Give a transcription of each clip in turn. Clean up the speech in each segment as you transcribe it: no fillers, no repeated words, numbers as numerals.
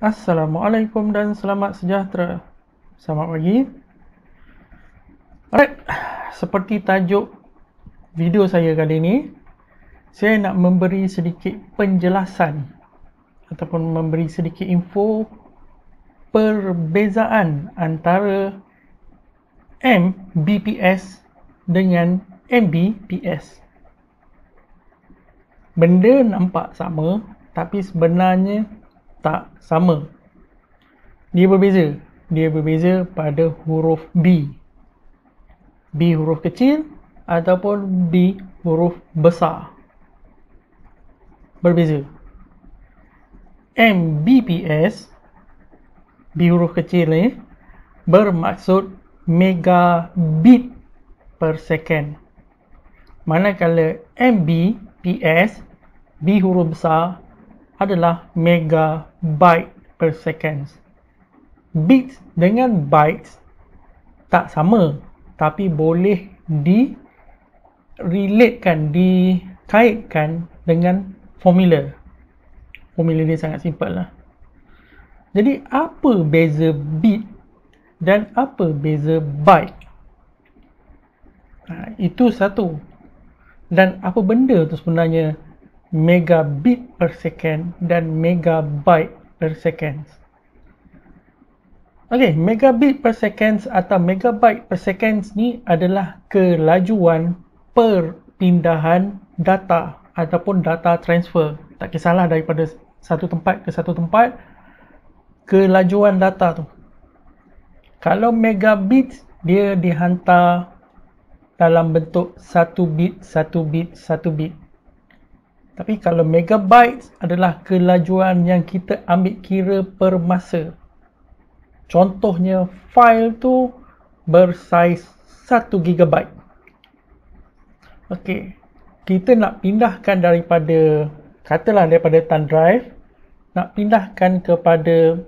Assalamualaikum dan selamat sejahtera. Selamat pagi. Alright, seperti tajuk video saya kali ini, saya nak memberi sedikit penjelasan ataupun memberi sedikit info perbezaan antara Mbps dengan Mbps. Benda nampak sama, tapi sebenarnya tak sama. Dia berbeza. Dia berbeza pada huruf B. B huruf kecil ataupun B huruf besar. Berbeza. Mbps, B huruf kecil ni, bermaksud megabit per second. Manakala Mbps, B huruf besar, adalah megabyte per second. Bits dengan bytes tak sama, tapi boleh dikaitkan dengan formula. Formula dia sangat simple lah. Jadi apa beza bit dan apa beza byte? Itu satu. Dan apa benda tu sebenarnya megabit per second dan megabyte per second? Okey, megabit per second atau megabyte per second ni adalah kelajuan perpindahan data ataupun data transfer. Tak kisahlah daripada satu tempat ke satu tempat, kelajuan data tu. Kalau megabit, dia dihantar dalam bentuk 1 bit, 1 bit, 1 bit. Tapi kalau megabyte adalah kelajuan yang kita ambil kira per masa. Contohnya, file tu bersaiz 1 GB. Okey, kita nak pindahkan daripada, katalah daripada thumb drive, nak pindahkan kepada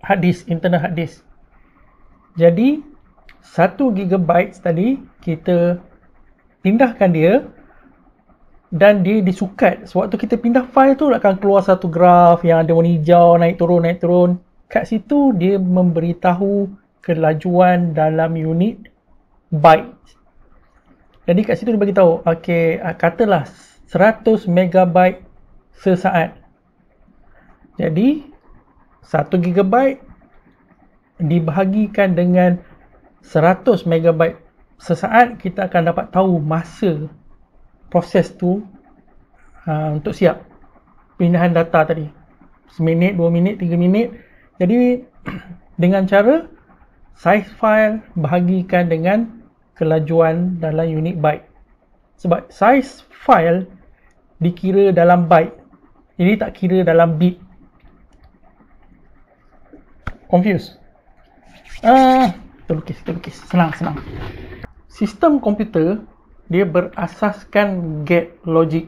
hard disk, internal hard disk. Jadi 1 GB tadi kita pindahkan dia dan dia disukat. Sewaktu kita pindah file tu akan keluar satu graf yang ada warna hijau, naik turun. Kat situ dia memberitahu kelajuan dalam unit byte. Jadi kat situ dia bagi tahu, okey, katalah 100 megabyte sesaat. Jadi 1 GB dibahagikan dengan 100 megabyte sesaat, kita akan dapat tahu masa proses tu untuk siap pindahan data tadi. Seminit, 2 minit, 3 minit. Jadi dengan cara size file bahagikan dengan kelajuan dalam unit byte. Sebab size file dikira dalam byte, jadi tak kira dalam bit. Confused? Terlukis. Senang. Sistem komputer dia berasaskan gate logic.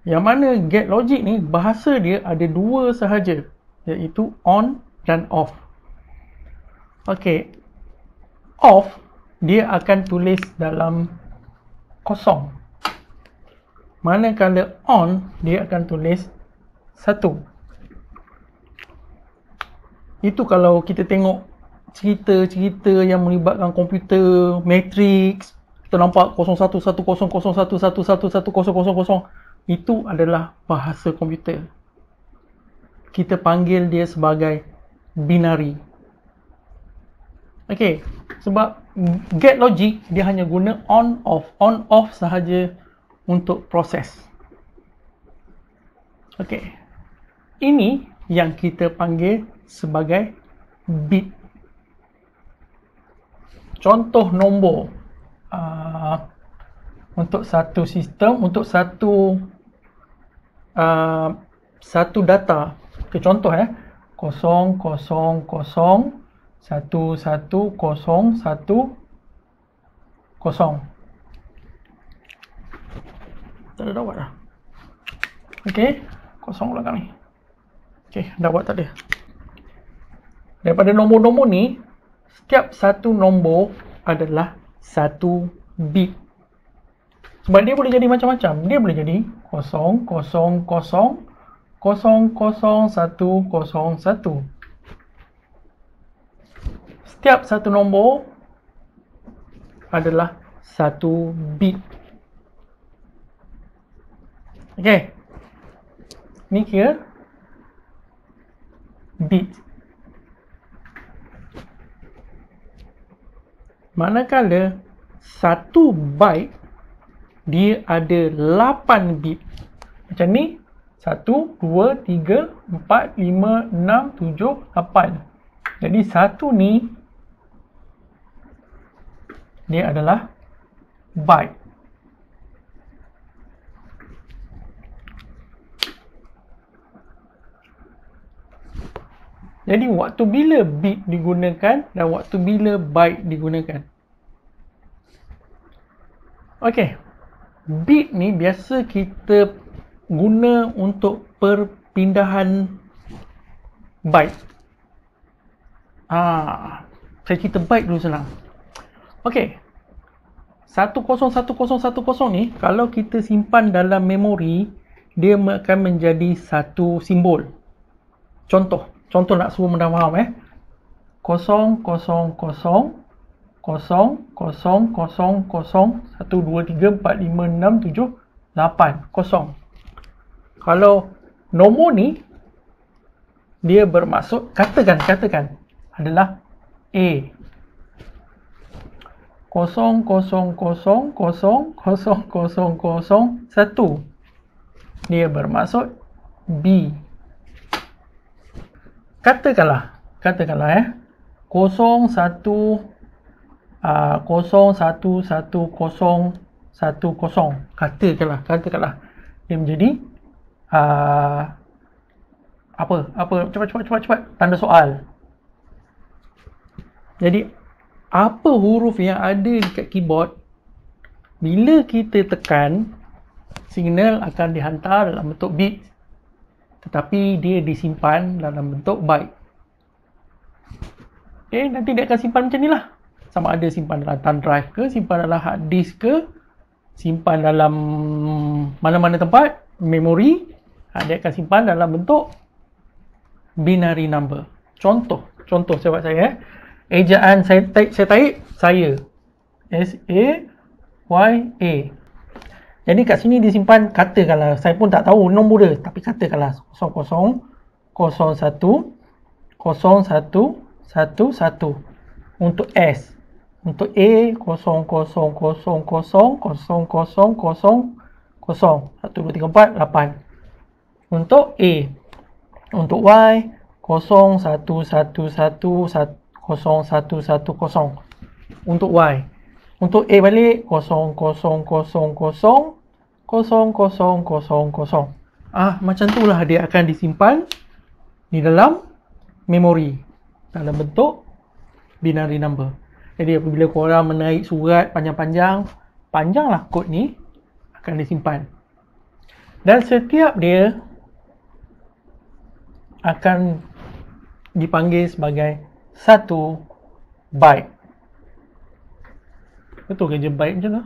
Yang mana gate logic ni bahasa dia ada dua sahaja, iaitu on dan off. Okey. Off dia akan tulis dalam kosong. Manakala on dia akan tulis 1. Itu kalau kita tengok cerita-cerita yang melibatkan komputer, Matrix, kita nampak 011001111000, itu adalah bahasa komputer. Kita panggil dia sebagai binary. Okey, sebab gate logic dia hanya guna on off sahaja untuk proses. Okey. Ini yang kita panggil sebagai bit. Contoh nombor untuk satu sistem, untuk satu data. Okay, contoh 000 110110. Tak ada dapat dah. Okey, kosong belakang ni. Okey, dapat tak ada. Daripada nombor-nombor ni, setiap satu nombor adalah 1 bit. Sebab dia boleh jadi macam-macam. Dia boleh jadi 000 00101. Setiap satu nombor adalah satu bit. Okey. Ni kira bit. Manakala satu byte dia ada 8 bit. Macam ni. 1, 2, 3, 4, 5, 6, 7, 8. Jadi satu ni dia adalah byte. Jadi waktu bila bit digunakan dan waktu bila byte digunakan. Okey. Bit ni biasa kita guna untuk perpindahan byte. Saya cerita byte dulu senang. Okey. 1011010 ni kalau kita simpan dalam memori, dia akan menjadi satu simbol. Contoh nak suruh mudah faham 000 000 000 1 2 3 4 5 6 7 8 kosong. Kalau nombor ni dia bermaksud katakan adalah A. 0000001 dia bermaksud B. Katakanlah 01111010. Katakanlah dia menjadi apa cepat tanda soal. Jadi apa huruf yang ada dekat keyboard, bila kita tekan, signal akan dihantar dalam bentuk bit, tetapi dia disimpan dalam bentuk byte. Nanti dia akan simpan macam ni lah. Sama ada simpan dalam thumb drive ke, simpan dalam hard disk ke, simpan dalam mana-mana tempat, memori, dia akan simpan dalam bentuk binary number. Contoh saya buat ejaan saya type saya. S-A-Y-A. Jadi kat sini disimpan, katakanlah, saya pun tak tahu nombor dia, tapi katakanlah 00010111. Untuk S. Untuk A 00000000. 1, 2, 3, 4, 8. Untuk A. Untuk Y 01110110. Untuk Y. Untuk A balik 00000000. Macam itulah dia akan disimpan di dalam memori dalam bentuk binary number. Jadi apabila korang menaik surat panjanglah kod ni akan disimpan. Dan setiap dia akan dipanggil sebagai satu byte. Betul kerja byte macam tu?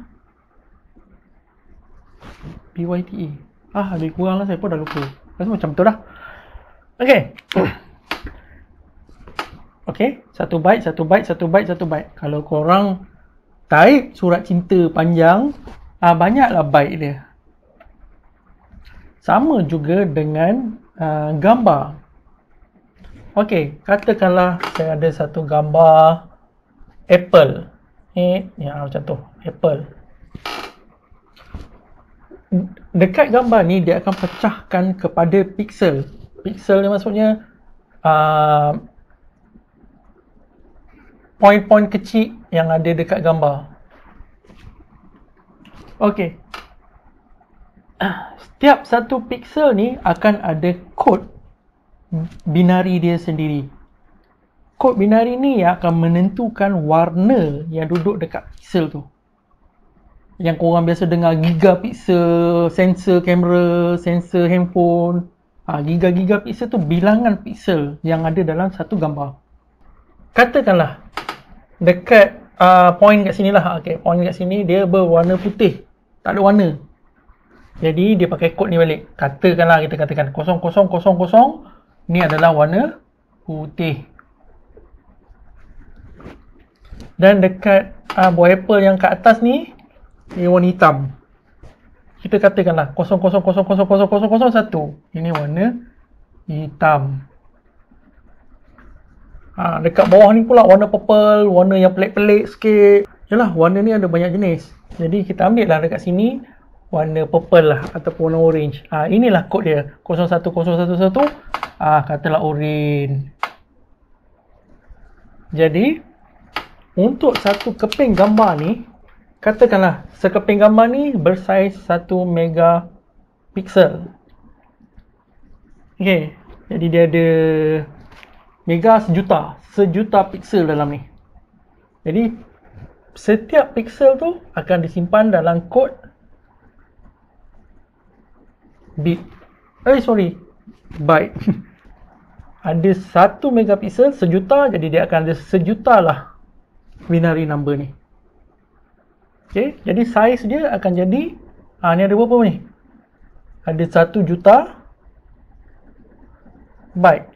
BYTE. Lebih kurang lah, saya pun dah lupa. Rasa macam betul dah. Okey, satu byte. Kalau korang type surat cinta panjang, banyaklah byte dia. Sama juga dengan gambar. Okey, katakanlah saya ada satu gambar apple. Macam tu, apple. Dekat gambar ni dia akan pecahkan kepada pixel. Pixel ni maksudnya poin-poin kecil yang ada dekat gambar. Okey. Setiap satu pixel ni akan ada kod binary dia sendiri. Kod binary ni yang akan menentukan warna yang duduk dekat pixel tu. Yang korang biasa dengar gigapixel, sensor kamera, sensor handphone. Gigapixel tu bilangan pixel yang ada dalam satu gambar. Katakanlah dekat point kat sini lah. Point kat sini dia berwarna putih. Tak ada warna. Jadi dia pakai kod ni balik. Katakanlah kita katakan 0000 ni adalah warna putih. Dan dekat buah apple yang kat atas ni, dia warna hitam. Kita katakanlah 00000001. Ini warna hitam. Dekat bawah ni pula warna purple, warna yang pelik-pelik sikit. Yalah, warna ni ada banyak jenis. Jadi kita ambil lah dekat sini warna purple lah ataupun warna orange. Inilah kod dia. 01011. Katalah orange. Jadi untuk satu keping gambar ni, katakanlah sekeping gambar ni bersaiz 1 megapiksel. Okey, jadi dia ada mega sejuta piksel dalam ni. Jadi setiap piksel tu akan disimpan dalam kod bit. Byte. Ada 1 megapiksel sejuta, jadi dia akan ada sejuta lah binary number ni. Okey, jadi saiz dia akan jadi ni ada berapa ni? Ada 1 juta byte.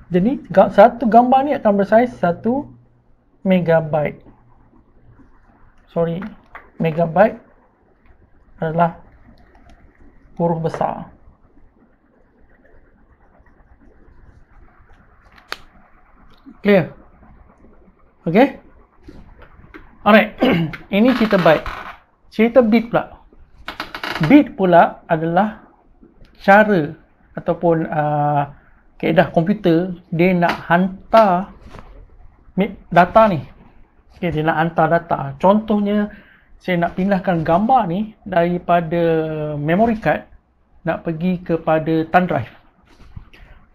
Jadi satu gambar ni akan bersaiz 1 megabyte. Megabyte adalah huruf besar. Clear? Okay? Alright. Ini cerita byte. Cerita bit pula. Bit pula adalah cara ataupun kaedah komputer dia nak hantar data ni. Okay, dia nak hantar data. Contohnya, saya nak pindahkan gambar ni daripada memory card nak pergi kepada thumb drive.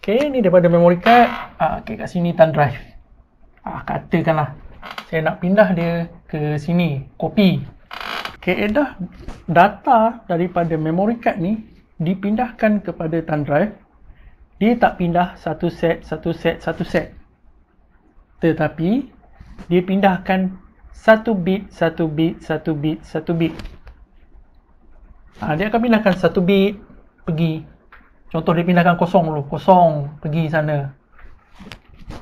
Okay, ni daripada memory card. Okay, kat sini thumb drive. Katakanlah saya nak pindah dia ke sini, copy. Kaedah data daripada memory card ni dipindahkan kepada thumb drive. Dia tak pindah satu set. Tetapi dia pindahkan satu bit. Dia akan pindahkan satu bit pergi. Contoh dia pindahkan kosong dulu. Kosong pergi sana.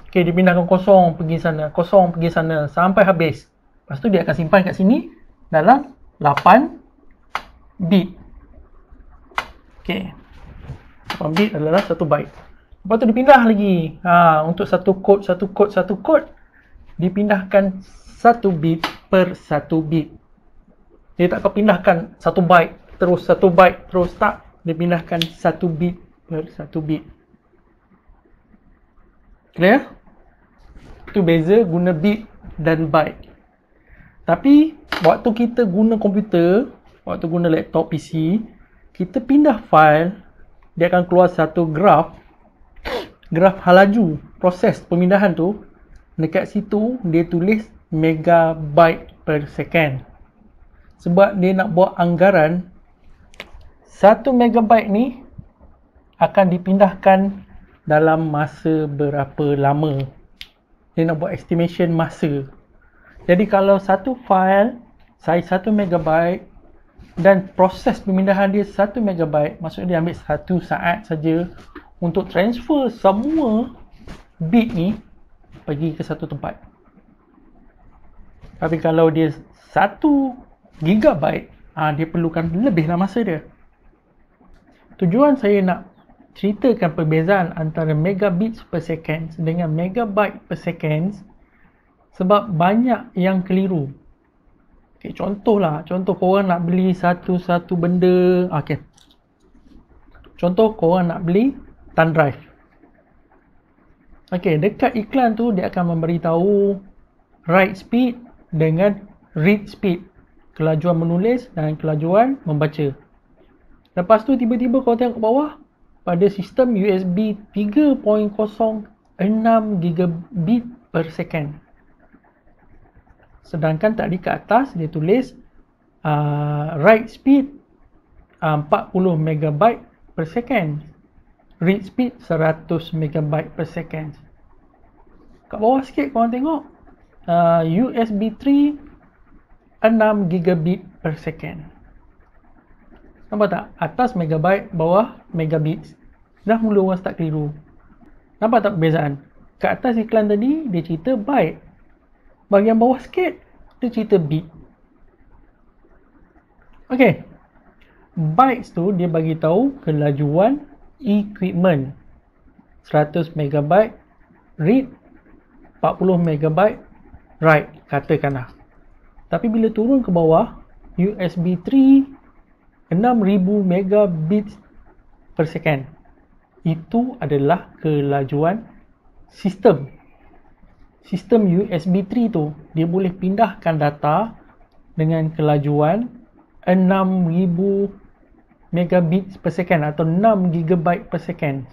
Okey, dia pindahkan kosong pergi sana. Kosong pergi sana sampai habis. Lepas tu dia akan simpan kat sini dalam 8 bit. Okey. 8 bit adalah 1 byte. Lepas tu dipindah lagi. Untuk satu kod dipindahkan 1 bit per 1 bit. Dia tak akan pindahkan 1 byte terus 1 byte terus, tak. Dia pindahkan 1 bit per 1 bit. Clear? Itu beza guna bit dan byte. Tapi waktu kita guna komputer, waktu guna laptop PC, kita pindah file, dia akan keluar satu graf halaju proses pemindahan tu. Dekat situ dia tulis megabyte per second. Sebab dia nak buat anggaran 1 megabyte ni akan dipindahkan dalam masa berapa lama. Dia nak buat estimation masa. Jadi kalau satu file saiz 1 megabyte dan proses pemindahan dia 1 megabyte, maksudnya dia ambil 1 saat saja untuk transfer semua bit ni pergi ke satu tempat. Tapi kalau dia 1 gigabyte, dia perlukan lebihlah masa dia. Tujuan saya nak ceritakan perbezaan antara megabits per second dengan megabyte per second sebab banyak yang keliru. Okay, contoh korang nak beli satu benda. Okay. Contoh korang nak beli thumb drive. Okay, dekat iklan tu dia akan memberitahu write speed dengan read speed. Kelajuan menulis dan kelajuan membaca. Lepas tu tiba-tiba kau tengok ke bawah, pada sistem USB 3.06 gigabit per second. Sedangkan tadi ke atas dia tulis write speed 40 megabyte per second. Read speed 100 megabyte per second. Kat bawah sikit korang tengok USB 3 6 gigabit per second. Nampak tak? Atas megabyte, bawah megabit. Dah mula orang start keliru. Nampak tak perbezaan? Kat atas iklan tadi, dia cerita byte. Bahagian bawah sikit, dia cerita bit. Okay. Bytes tu, dia bagi tahu kelajuan equipment. 100 megabyte read, 40 megabyte write, katakanlah. Tapi bila turun ke bawah, USB 3 6000 megabits per second. Itu adalah kelajuan sistem. Sistem USB 3 tu, dia boleh pindahkan data dengan kelajuan 6000 megabits per second atau 6 gigabyte per second.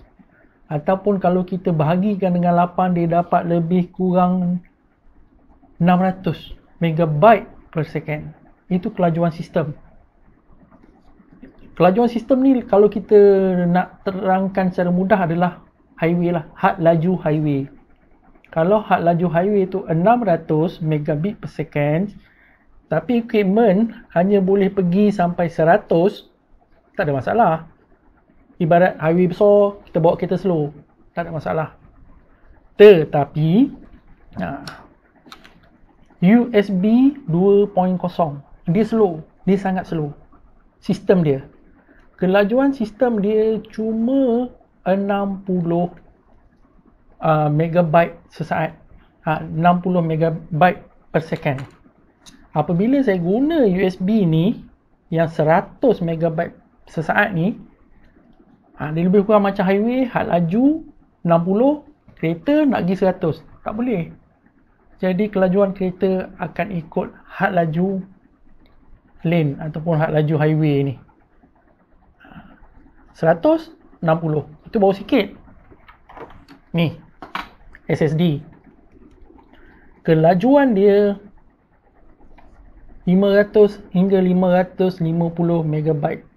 Ataupun kalau kita bahagikan dengan 8, dia dapat lebih kurang 600 megabyte per second. Itu kelajuan sistem. Kelajuan sistem ni kalau kita nak terangkan secara mudah adalah highway lah, had laju highway. Kalau had laju highway tu 600 megabit per second, tapi equipment hanya boleh pergi sampai 100, tak ada masalah. Ibarat highway besar, kita bawa kereta slow, tak ada masalah. Tetapi USB 2.0, dia slow, dia sangat slow. Sistem dia, kelajuan sistem dia cuma 60 megabyte sesaat, 60 megabyte per second. Apabila saya guna USB ni yang 100 megabyte sesaat ni, dia lebih kurang macam highway, had laju 60, kereta nak pergi 100, tak boleh. Jadi kelajuan kereta akan ikut had laju lane ataupun had laju highway ni. 100, 60, itu bawah sikit. Ni SSD, kelajuan dia 500 hingga 550 megabyte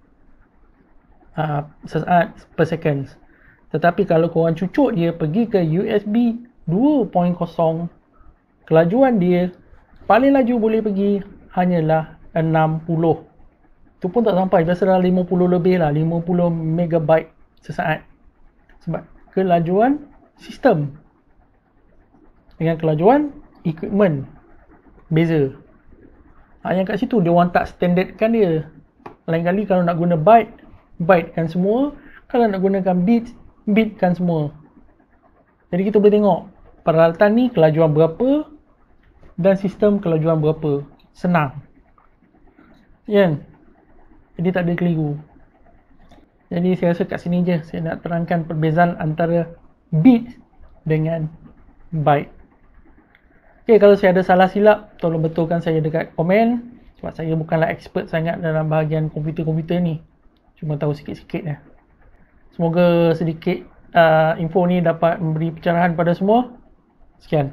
sesaat per second. Tetapi kalau korang cucuk dia pergi ke USB 2.0, kelajuan dia paling laju boleh pergi hanyalah 60. Tu pun tak sampai, biasa dah 50 lebih lah, 50 megabyte sesaat. Sebab kelajuan sistem dengan kelajuan equipment beza. Yang kat situ dia orang tak standardkan dia. Lain kali kalau nak guna byte, byte kan semua. Kalau nak gunakan bit, bit kan semua. Jadi kita boleh tengok peralatan ni kelajuan berapa dan sistem kelajuan berapa. Senang. Kan? Jadi tak ada keliru. Jadi saya rasa kat sini je saya nak terangkan perbezaan antara bit dengan byte. Okay, kalau saya ada salah silap, tolong betulkan saya dekat komen. Sebab saya bukanlah expert sangat dalam bahagian komputer-komputer ni. Cuma tahu sikit-sikit je. Semoga sedikit info ni dapat memberi pencerahan pada semua. Sekian.